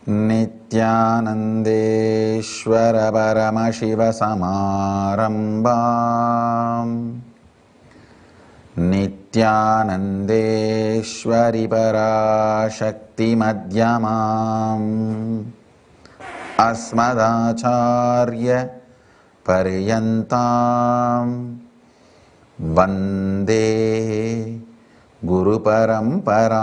नित्यानन्देश्वर परमशिव समारम्भाम् नित्यानन्देश्वरि पराशक्ति मध्यमाम् अस्मदाचार्य पर्यन्ताम् वन्दे गुरुपरम्पराम्।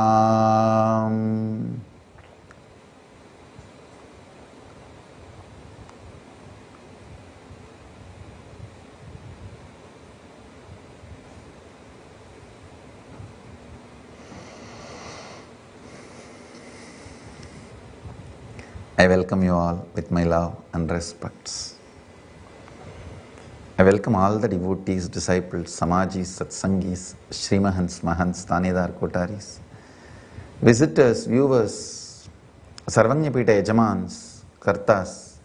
I welcome you all with my love and respects. I welcome all the devotees, disciples, Samajis, Satsangis, Srimahans, Mahants, Tanedar, Kotaris, visitors, viewers, Sarvanyapita Yajamans, Kartas,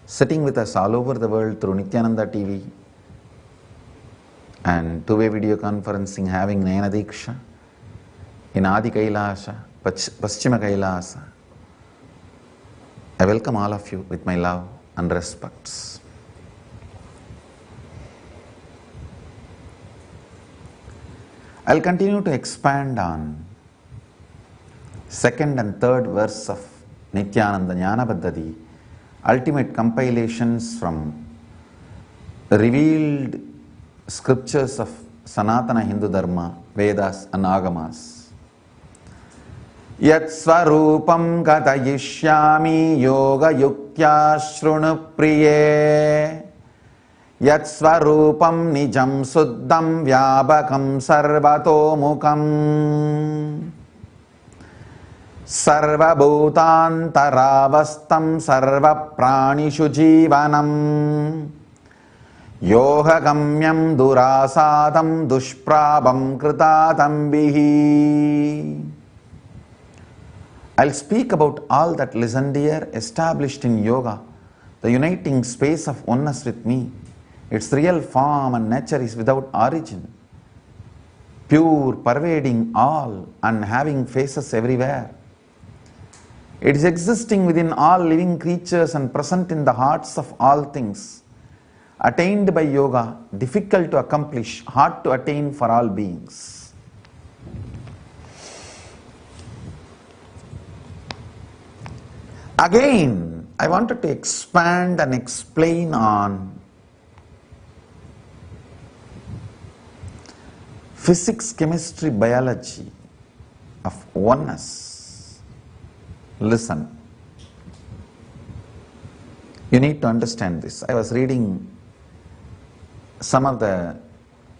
sitting with us all over the world through Nityananda TV and two-way video conferencing, having Nayana Diksha in Adi Kailasha, Paschima Kailasa. I welcome all of you with my love and respects. I'll continue to expand on second and third verse of Nityananda Jnana Paddhati, ultimate compilations from revealed scriptures of Sanatana Hindu Dharma, Vedas and Agamas. Yat Svarupam Katayishyami Yoga Yuktya Shrunu Priye Yat Svarupam Nijam Suddham Vyabakam Sarvato Mukam Sarva Bhutantaravastam Sarva Pranishu Jivanam Yoha Gamyam Durasadam Dushprabham Kritatam Bihi. I'll speak about all that listened here established in yoga, the uniting space of oneness with me. Its real form and nature is without origin, pure, pervading all and having faces everywhere. It is existing within all living creatures and present in the hearts of all things. Attained by yoga, difficult to accomplish, hard to attain for all beings. Again, I wanted to expand and explain on physics, chemistry, biology of oneness. Listen. You need to understand this. I was reading some of the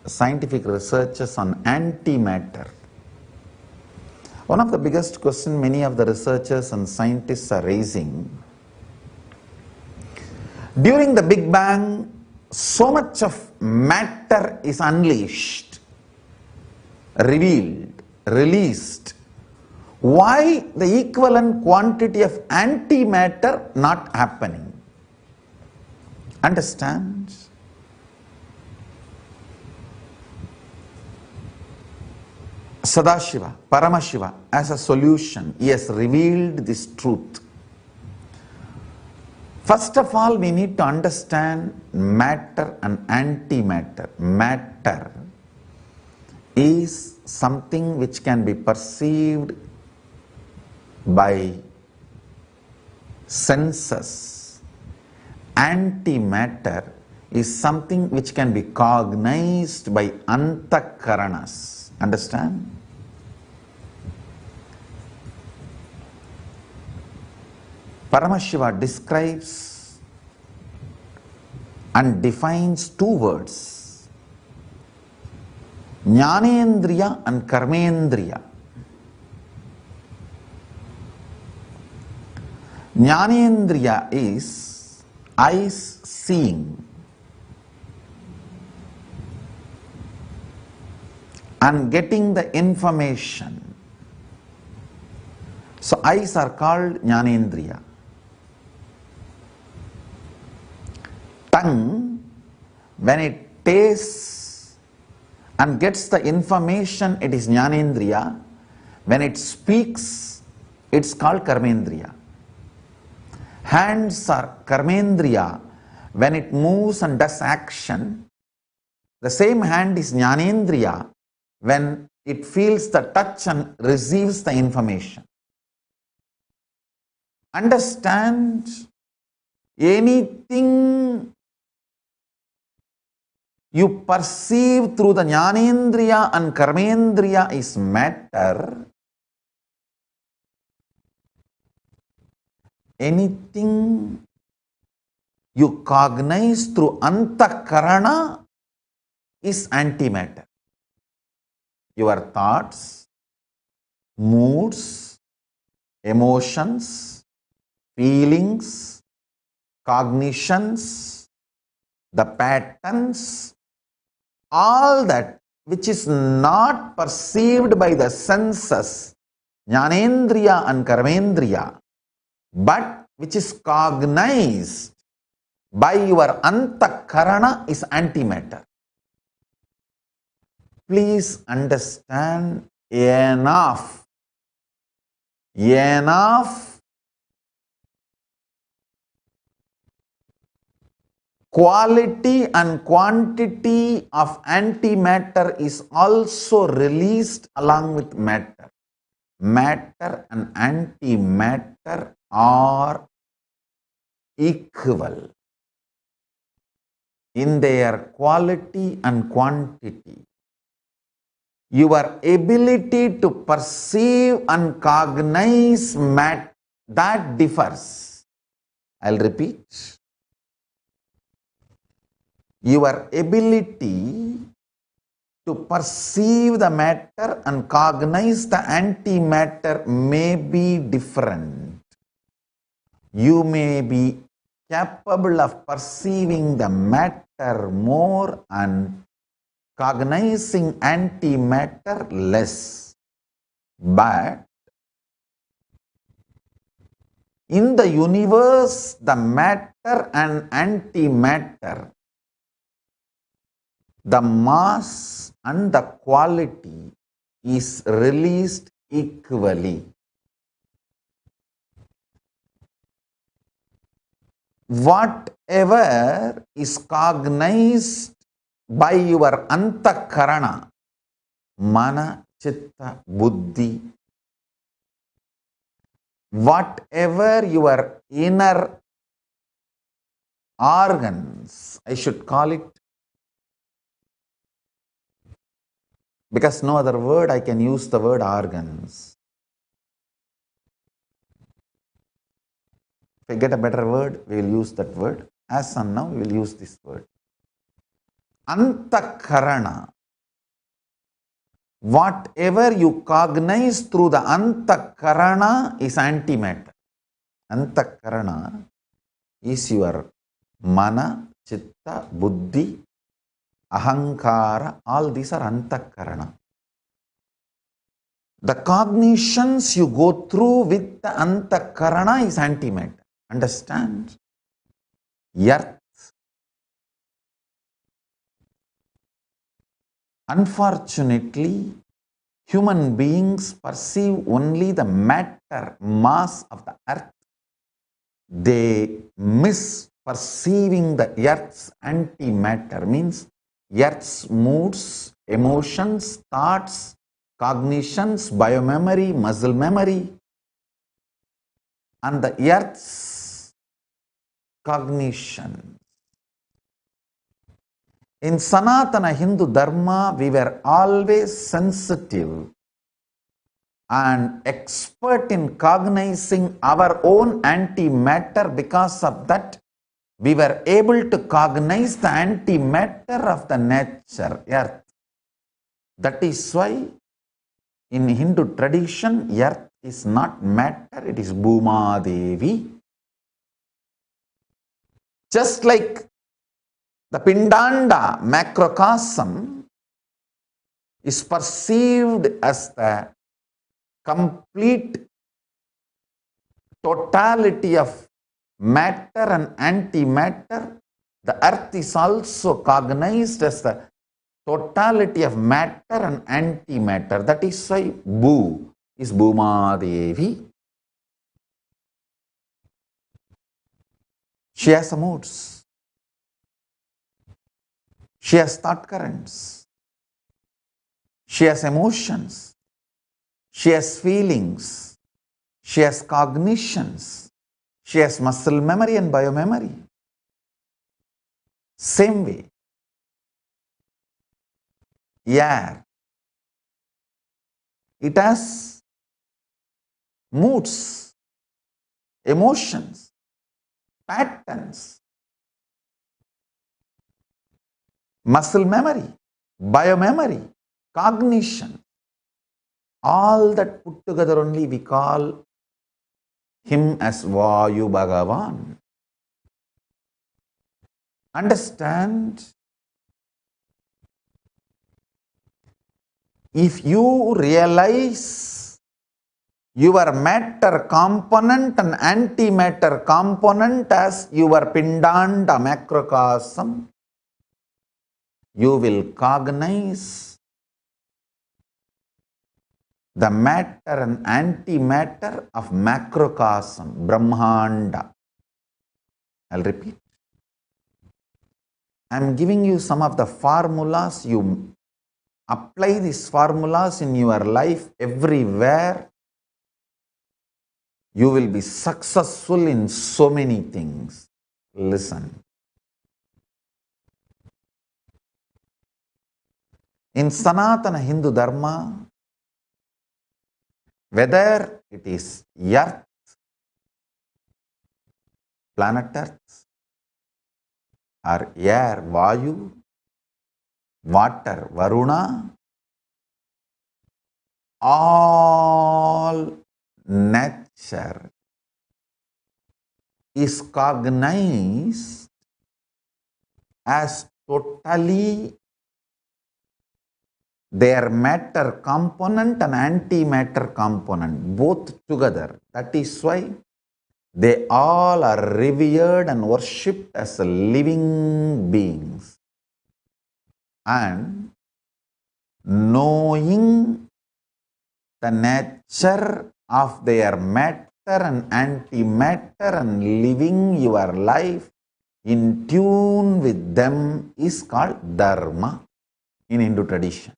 scientific researches on antimatter. One of the biggest questions many of the researchers and scientists are raising, during the Big Bang, so much of matter is unleashed, revealed, released. Why the equivalent quantity of antimatter not happening? Understand? Sadashiva, Paramashiva, as a solution, he has revealed this truth. First of all, we need to understand matter and antimatter. Matter is something which can be perceived by senses. Antimatter is something which can be cognized by antakaranas. Understand? Paramashiva describes and defines two words, Jnanendriya and Karmendriya. Jnanendriya is eyes seeing and getting the information. So eyes are called Jnanendriya. Tongue, when it tastes and gets the information, it is Jnanendriya. When it speaks, it's called Karmendriya. Hands are karmendriya. When it moves and does action, the same hand is jnanendriya when it feels the touch and receives the information. Understand, anything you perceive through the jnanendriya and karmendriya is matter. Anything you cognize through antakarana is antimatter. Your thoughts, moods, emotions, feelings, cognitions, the patterns, all that which is not perceived by the senses, jnanendriya and karmendriya, but which is cognized by your antakarana is antimatter. Please understand, enough quality and quantity of antimatter is also released along with matter. Matter and antimatter are equal in their quality and quantity. Your ability to perceive and cognize matter, that differs. I'll repeat. Your ability to perceive the matter and cognize the antimatter may be different. You may be capable of perceiving the matter more and cognizing antimatter less. But in the universe, the matter and antimatter, the mass and the quality is released equally. Whatever is cognized by your antakarana, mana, chitta, buddhi, whatever your inner organs, I should call it, because no other word I can use the word organs. If I get a better word, we will use that word. As on now, we will use this word. Antakarana. Whatever you cognize through the antakarana is antimatter. Antakarana is your mana, chitta, buddhi, ahankara, all these are antakarana. The cognitions you go through with the antakarana is antimatter. Understand? Earth. Unfortunately, human beings perceive only the matter, mass of the earth. They miss perceiving the earth's antimatter, means earth's moods, emotions, thoughts, cognitions, biomemory, muscle memory, and the earth's cognition. In Sanatana Hindu Dharma, we were always sensitive and expert in cognizing our own antimatter. Because of that, we were able to cognize the antimatter of the nature, earth. That is why in Hindu tradition, earth is not matter, it is Bhuma Devi. Just like the Pindanda macrocosm is perceived as the complete totality of matter and antimatter, the earth is also cognized as the totality of matter and antimatter. That is why Bhu is Bhuma Devi. She has moods. She has thought currents. She has emotions. She has feelings. She has cognitions. She has muscle memory and biomemory. Same way, air, it has moods, emotions, patterns, muscle memory, biomemory, cognition. All that put together only we call him as Vayu Bhagavan. Understand? If you realize your matter component and antimatter component as your pindanda macrocosm, you will cognize the matter and antimatter of macrocosm, Brahmanda. I'll repeat. I'm giving you some of the formulas. You apply these formulas in your life everywhere. You will be successful in so many things. Listen. In Sanatana Hindu Dharma, whether it is Earth, planet Earth, or air, Vayu, water, Varuna, all nature is cognized as totally their matter component and antimatter component, both together. That is why they all are revered and worshipped as living beings. And knowing the nature of their matter and antimatter and living your life in tune with them is called Dharma in Hindu tradition.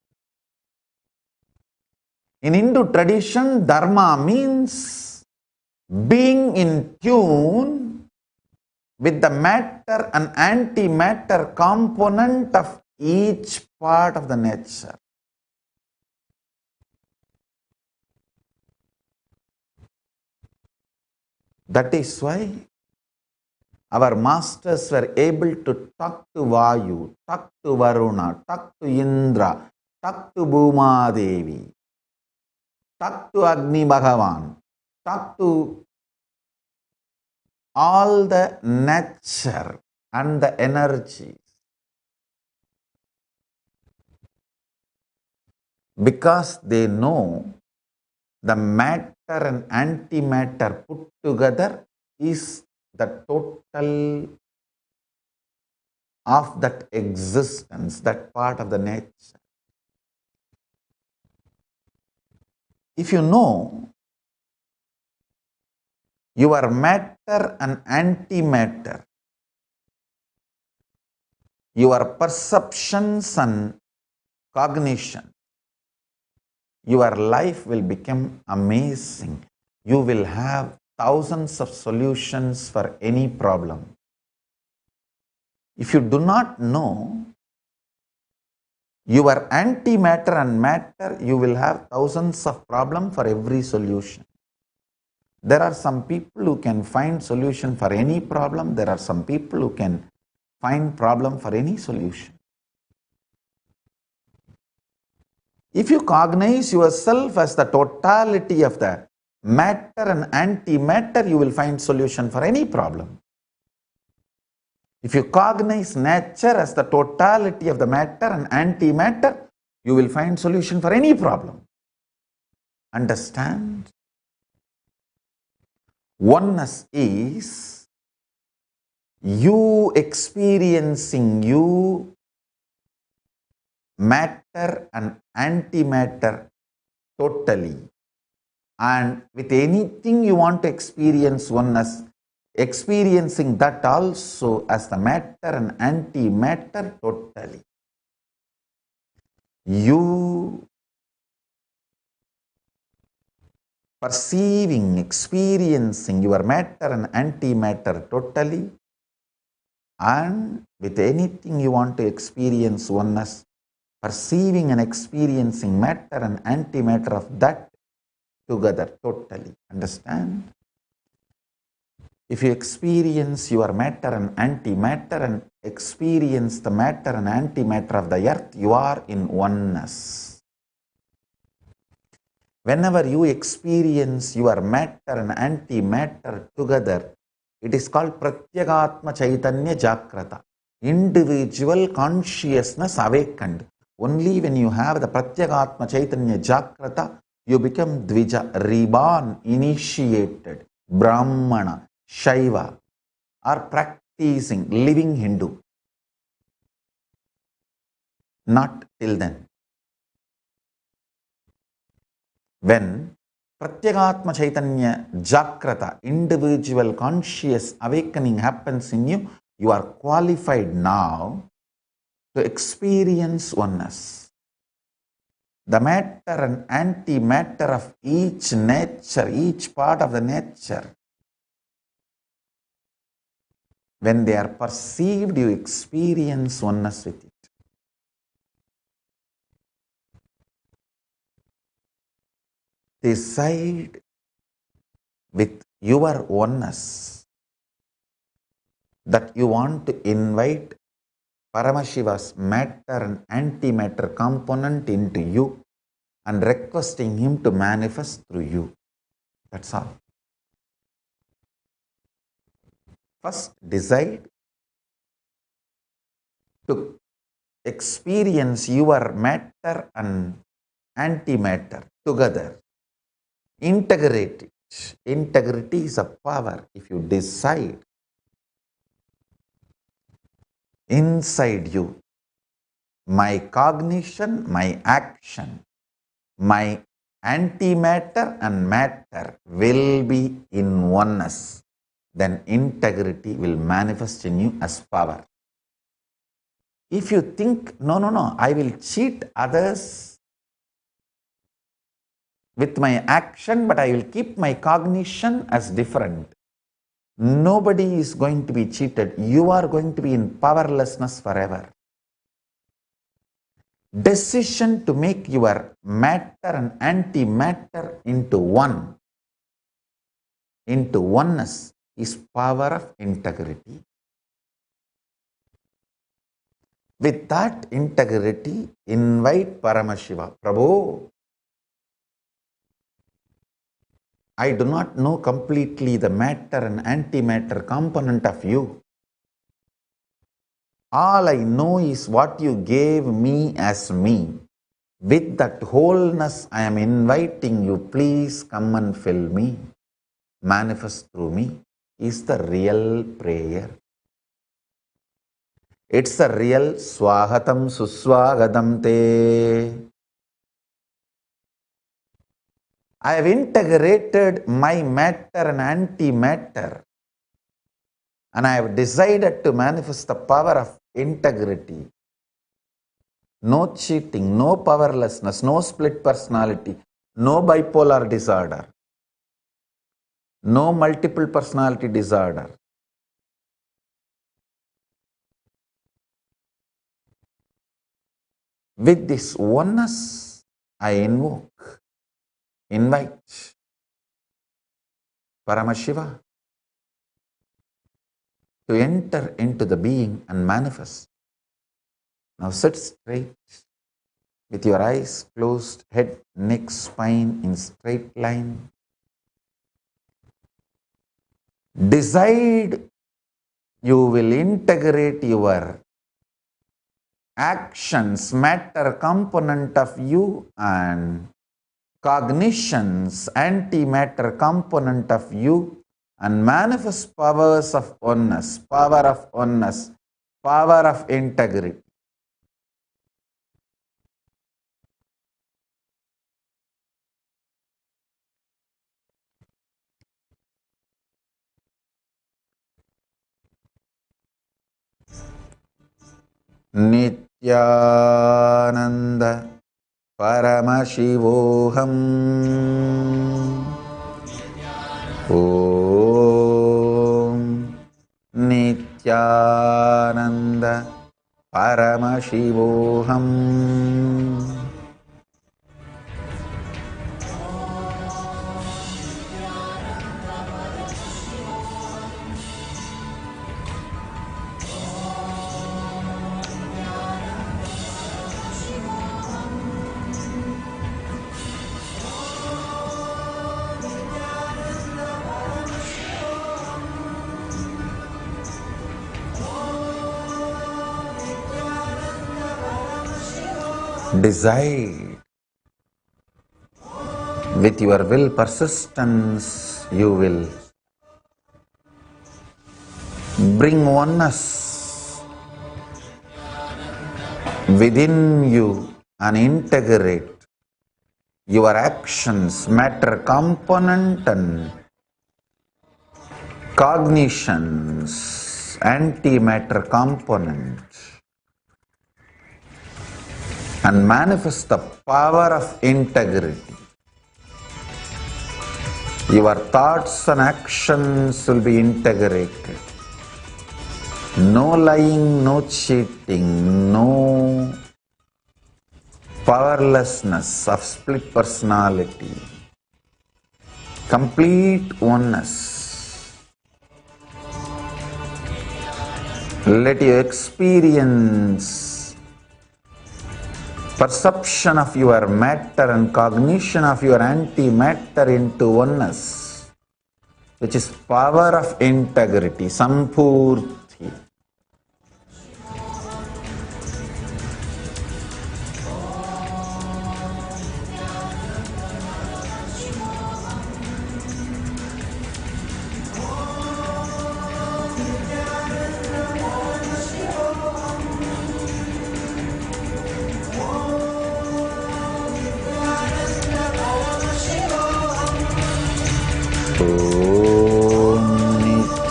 In Hindu tradition, Dharma means being in tune with the matter and antimatter component of each part of the nature. That is why our masters were able to talk to Vayu, talk to Varuna, talk to Indra, talk to Bhuma Devi, talk to Agni Bhagavan, talk to all the nature and the energies. Because they know the matter and antimatter put together is the total of that existence, that part of the nature. If you know your matter and antimatter, your perceptions and cognition, your life will become amazing. You will have thousands of solutions for any problem. If you do not know your antimatter and matter, you will have thousands of problems for every solution. There are some people who can find solution for any problem. There are some people who can find problem for any solution. If you cognize yourself as the totality of the matter and antimatter, you will find solution for any problem. If you cognize nature as the totality of the matter and antimatter, you will find solution for any problem. Understand? Oneness is you experiencing you, matter and antimatter totally. And with anything you want to experience oneness, experiencing that also as the matter and antimatter totally. You perceiving, experiencing your matter and antimatter totally, and with anything you want to experience oneness, perceiving and experiencing matter and antimatter of that together totally. Understand? If you experience your matter and antimatter and experience the matter and antimatter of the earth, you are in oneness. Whenever you experience your matter and antimatter together, it is called Pratyagatma Chaitanya Jagrata. Individual consciousness awakened. Only when you have the Pratyagatma Chaitanya Jagrata, you become Dvija, reborn, initiated, Brahmana, Shaiva, or practicing, living Hindu. Not till then. When Pratyagatma Chaitanya Jagrata, individual conscious awakening happens in you, you are qualified now to experience oneness. The matter and antimatter of each nature, each part of the nature, when they are perceived, you experience oneness with it. Decide with your oneness that you want to invite Paramashiva's matter and antimatter component into you and requesting him to manifest through you. That's all. First, decide to experience your matter and antimatter together. Integrate it. Integrity is a power. If you decide inside you, my cognition, my action, my antimatter and matter will be in oneness, then integrity will manifest in you as power. If you think, no, I will cheat others with my action, but I will keep my cognition as different, nobody is going to be cheated. You are going to be in powerlessness forever. Decision to make your matter and antimatter into one, into oneness, is power of integrity. With that integrity, invite Paramashiva. Prabhu, I do not know completely the matter and antimatter component of you. All I know is what you gave me as me. With that wholeness, I am inviting you, please come and fill me, manifest through me, is the real prayer. It's a real Swahatam Suswagatam Te. I have integrated my matter and antimatter, and I have decided to manifest the power of integrity. No cheating, no powerlessness, no split personality, no bipolar disorder, no multiple personality disorder. With this oneness, I invite Paramashiva to enter into the being and manifest. Now sit straight with your eyes closed, head, neck, spine in straight line. Decide you will integrate your actions, matter component of you, and cognitions, antimatter component of you, and manifest powers of oneness, power of oneness, power of integrity. Nityanand परमशिवोऽहम्। ॐ नित्यानंद परमशिवोऽहम्। Decide with your will persistence, you will bring oneness within you and integrate your actions, matter component and cognitions, antimatter component, and manifest the power of integrity. Your thoughts and actions will be integrated. No lying, no cheating, no powerlessness of split personality. Complete oneness. Let you experience perception of your matter and cognition of your antimatter into oneness, which is power of integrity, sampurti.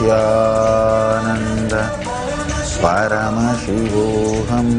Nityanand परमशिवोऽहम्।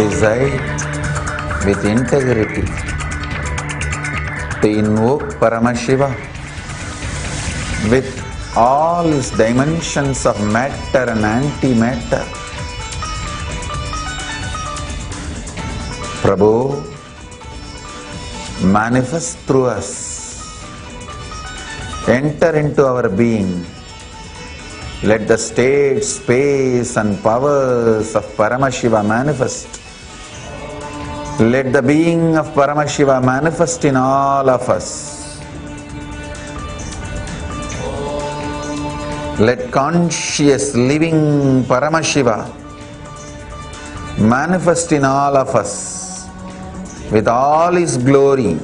Decide with integrity to invoke Paramashiva with all his dimensions of matter and antimatter. Prabhu, manifest through us. Enter into our being. Let the state, space and powers of Paramashiva manifest. Let the being of Paramashiva manifest in all of us. Let conscious living Paramashiva manifest in all of us with all his glory.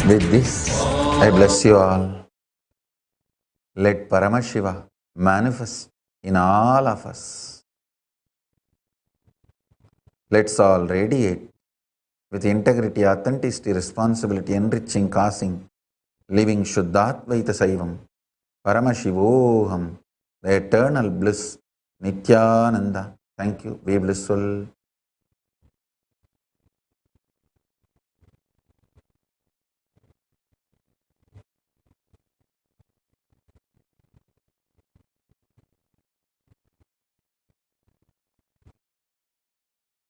With this, I bless you all. Let Paramashiva manifest in all of us. Let's all radiate with integrity, authenticity, responsibility, enriching, causing, living Shuddhatvaita Saivam, Paramashivoham, the eternal bliss, Nityananda. Thank you. Be blissful.